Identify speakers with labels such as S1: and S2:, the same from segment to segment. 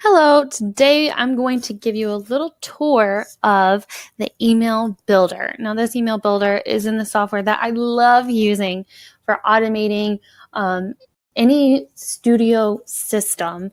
S1: Hello, today I'm going to give you a little tour of the email builder. Now, this email builder is in the software that I love using for automating any studio system.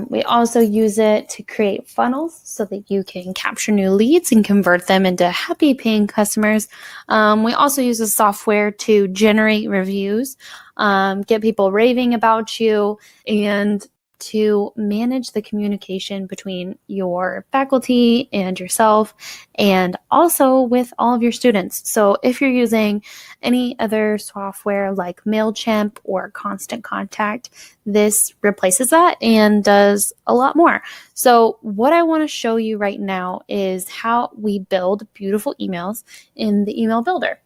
S1: We also use it to create funnels so that you can capture new leads and convert them into happy paying customers. We also use the software to generate reviews, get people raving about you, and to manage the communication between your faculty and yourself, and also with all of your students. So if you're using any other software like MailChimp or Constant Contact, this replaces that and does a lot more. So what I want to show you right now is how we build beautiful emails in the email builder.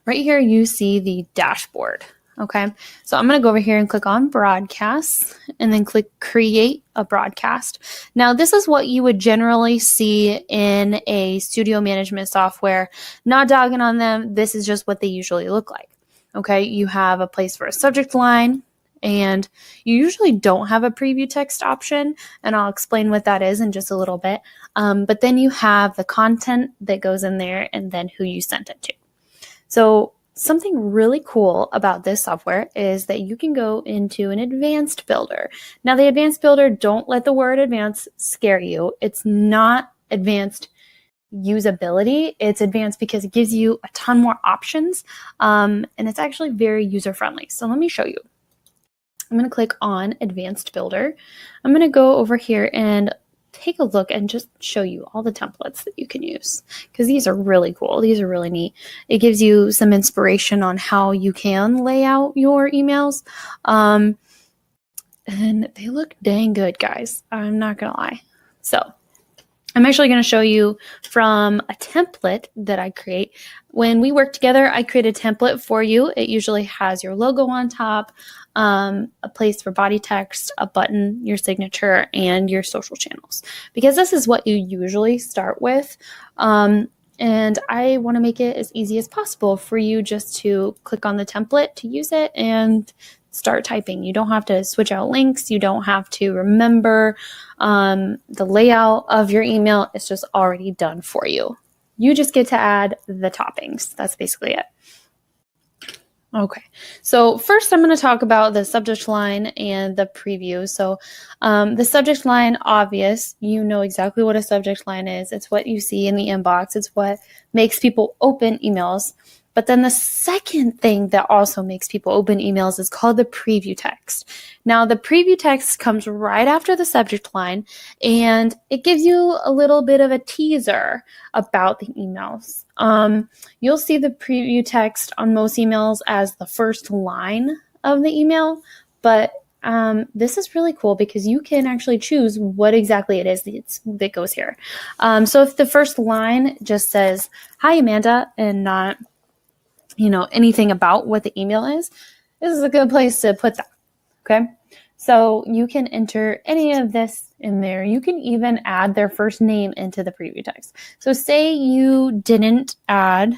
S1: Right here, you see the dashboard. Okay, so I'm going to go over here and click on broadcast and then click create a broadcast. Now, this is what you would generally see in a studio management software. Not dogging on them. This is just what they usually look like. Okay, you have a place for a subject line, and you usually don't have a preview text option, and I'll explain what that is in just a little bit. But then you have the content that goes in there and then who you sent it to. So something really cool about this software is that you can go into an advanced builder. Now, the advanced builder, don't let the word advanced scare you. It's not advanced usability. It's advanced because it gives you a ton more options, and it's actually very user-friendly. So let me show you. I'm going to click on Advanced Builder. I'm going to go over here and take a look and just show you all the templates that you can use, because these are really cool. These are really neat. It gives you some inspiration on how you can lay out your emails. And they look dang good, guys. I'm not going to lie. So I'm actually going to show you from a template that I create. When we work together, I create a template for you. It usually has your logo on top, a place for body text, a button, your signature, and your social channels, because this is what you usually start with. And I want to make it as easy as possible for you just to click on the template to use it and start typing. You don't have to switch out links. You don't have to remember the layout of your email. It's just already done for you. You just get to add the toppings. That's basically it. Okay, so first I'm going to talk about the subject line and the preview. So the subject line, obvious, you know exactly what a subject line is. It's what you see in the inbox. It's what makes people open emails. But then the second thing that also makes people open emails is called the preview text. Now, the preview text comes right after the subject line, and it gives you a little bit of a teaser about the emails. You'll see the preview text on most emails as the first line of the email, but this is really cool because you can actually choose what exactly it is that goes here. So if the first line just says, "Hi, Amanda," and not anything about what the email is, this is a good place to put that. Okay. So you can enter any of this in there. You can even add their first name into the preview text. So say you didn't add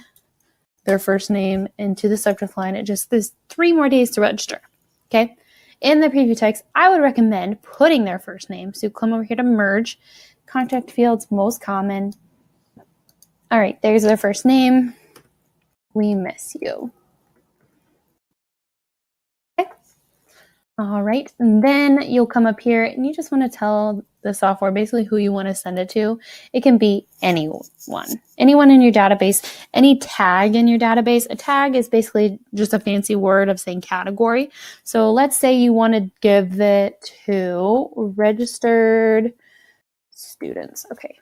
S1: their first name into the subject line. There's 3 more days to register. Okay. In the preview text, I would recommend putting their first name. So come over here to merge, contact fields, most common. All right. There's their first name. We miss you. Okay. All right. And then you'll come up here and you just want to tell the software basically who you want to send it to. It can be anyone in your database, any tag in your database. A tag is basically just a fancy word of saying category. So let's say you want to give it to registered students. Okay.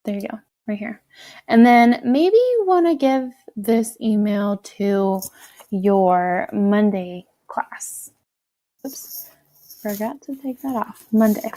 S1: There you go. Right here. And then maybe you want to give this email to your Monday class. Oops, forgot to take that off. Monday. All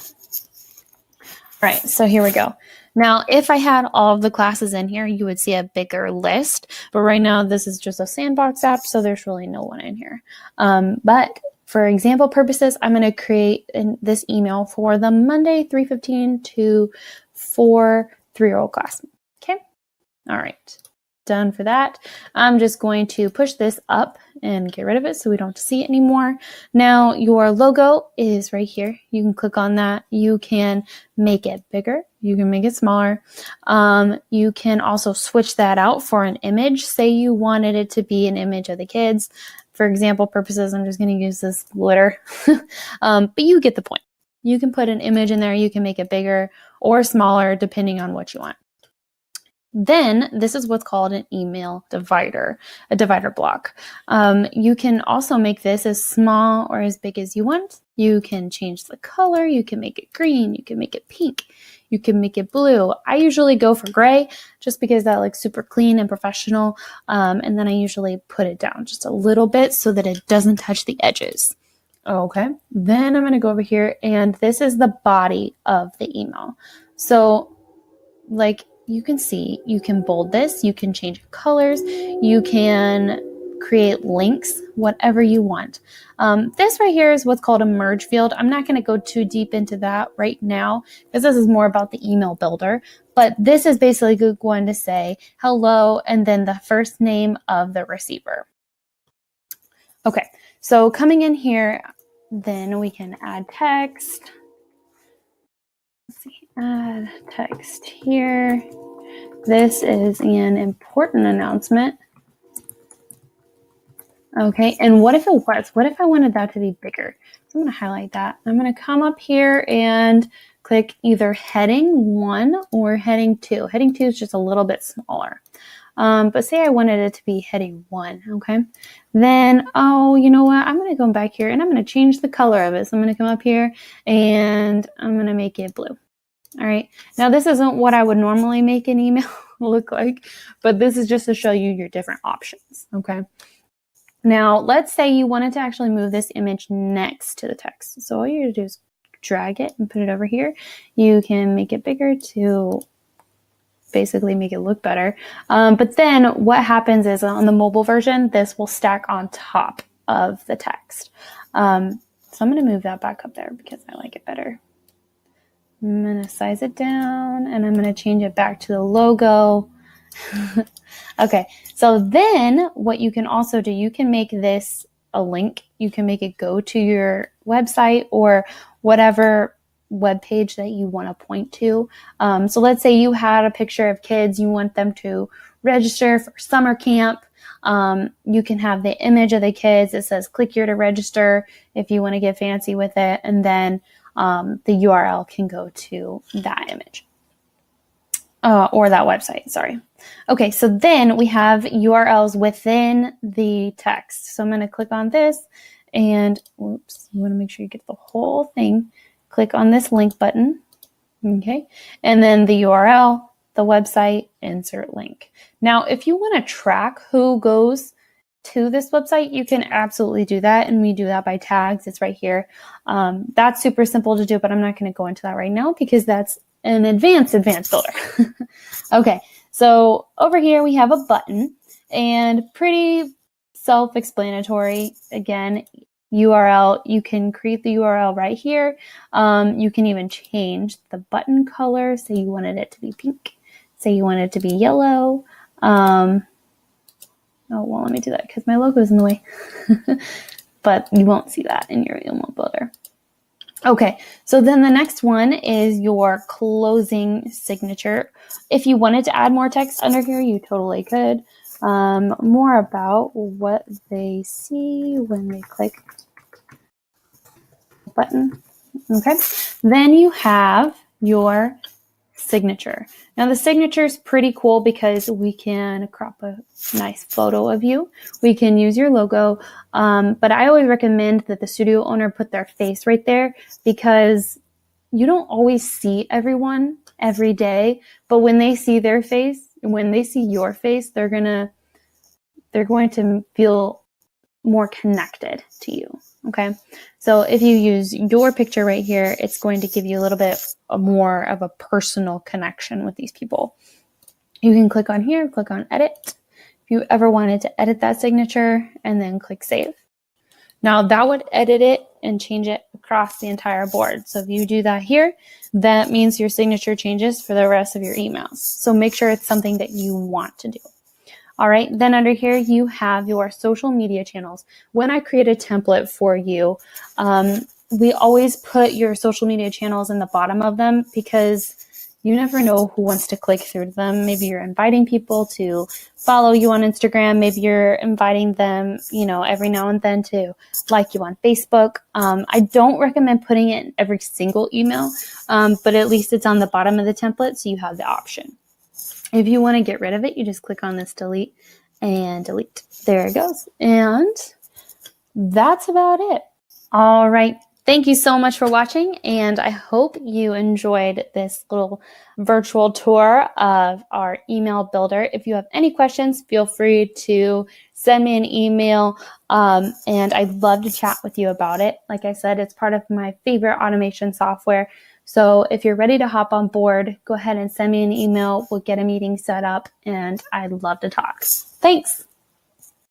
S1: right, so here we go. Now, if I had all of the classes in here, you would see a bigger list. But right now, this is just a sandbox app, so there's really no one in here. But for example purposes, I'm going to create this email for the Monday 3:15 to 4 3-year-old class. Okay. All right. done for that. I'm just going to push this up and get rid of it so we don't see it anymore. Now your logo is right here. You can click on that. You can make it bigger. You can make it smaller. You can also switch that out for an image. Say you wanted it to be an image of the kids. For example purposes, I'm just going to use this glitter. But you get the point. You can put an image in there. You can make it bigger or smaller depending on what you want. Then this is what's called an email divider, a divider block. You can also make this as small or as big as you want. You can change the color. You can make it green. You can make it pink. You can make it blue. I usually go for gray just because that looks super clean and professional. And then I usually put it down just a little bit so that it doesn't touch the edges. Okay, then I'm going to go over here, and this is the body of the email. So like you can see, you can bold this, you can change colors, you can create links, whatever you want. This right here is what's called a merge field. I'm not going to go too deep into that right now because this is more about the email builder, but this is basically going to say hello and then the first name of the receiver. Okay, so coming in here, then we can add text. Let's see, add text here. This is an important announcement. Okay, and what if it was? What if I wanted that to be bigger? So I'm going to highlight that. I'm going to come up here and click either heading 1 or heading 2. Heading 2 is just a little bit smaller. But say I wanted it to be heading 1, okay? Then, oh, you know what? I'm going to go back here and I'm going to change the color of it. So I'm going to come up here and I'm going to make it blue. All right. Now, this isn't what I would normally make an email look like, but this is just to show you your different options, okay? Now, let's say you wanted to actually move this image next to the text. So all you have to do is drag it and put it over here. You can make it bigger to basically make it look better. But then what happens is on the mobile version, this will stack on top of the text. So I'm going to move that back up there because I like it better. I'm going to size it down and I'm going to change it back to the logo. Okay, so then what you can also do, you can make this a link. You can make it go to your website or whatever web page that you want to point to. So let's say you had a picture of kids, you want them to register for summer camp. You can have the image of the kids. It says click here to register if you want to get fancy with it. And then the URL can go to that image. Or that website, sorry. Okay, so then we have URLs within the text. So I'm going to click on this and, whoops, you want to make sure you get the whole thing. Click on this link button, okay? And then the URL, the website, insert link. Now, if you want to track who goes to this website, you can absolutely do that. And we do that by tags. It's right here. That's super simple to do, but I'm not going to go into that right now because that's an advanced builder. Okay, so over here we have a button and pretty self-explanatory. Again, URL, you can create the URL right here. You can even change the button color. Say you wanted it to be pink. Say you want it to be yellow. Oh, well, let me do that because my logo is in the way. But you won't see that in your email builder. Okay, so then the next one is your closing signature. If you wanted to add more text under here, you totally could. More about what they see when they click the button. Okay, then you have your signature. Now the signature is pretty cool because we can crop a nice photo of you. We can use your logo, but I always recommend that the studio owner put their face right there because you don't always see everyone every day, but when they see their face, when they see your face, they're going to feel more connected to you. Okay, so if you use your picture right here, it's going to give you a little bit more of a personal connection with these people. You can click on here, click on edit. If you ever wanted to edit that signature and then click save. Now that would edit it and change it across the entire board. So if you do that here, that means your signature changes for the rest of your emails. So make sure it's something that you want to do. All right, then under here, you have your social media channels. When I create a template for you, we always put your social media channels in the bottom of them because you never know who wants to click through them. Maybe you're inviting people to follow you on Instagram. Maybe you're inviting them, every now and then to like you on Facebook. I don't recommend putting it in every single email, but at least it's on the bottom of the template, so you have the option. If you want to get rid of it, you just click on this delete and delete. There it goes. And that's about it. All right. Thank you so much for watching, and I hope you enjoyed this little virtual tour of our email builder. If you have any questions, feel free to send me an email, and I'd love to chat with you about it. Like I said, it's part of my favorite automation software. So if you're ready to hop on board, go ahead and send me an email. We'll get a meeting set up, and I'd love to talk. Thanks.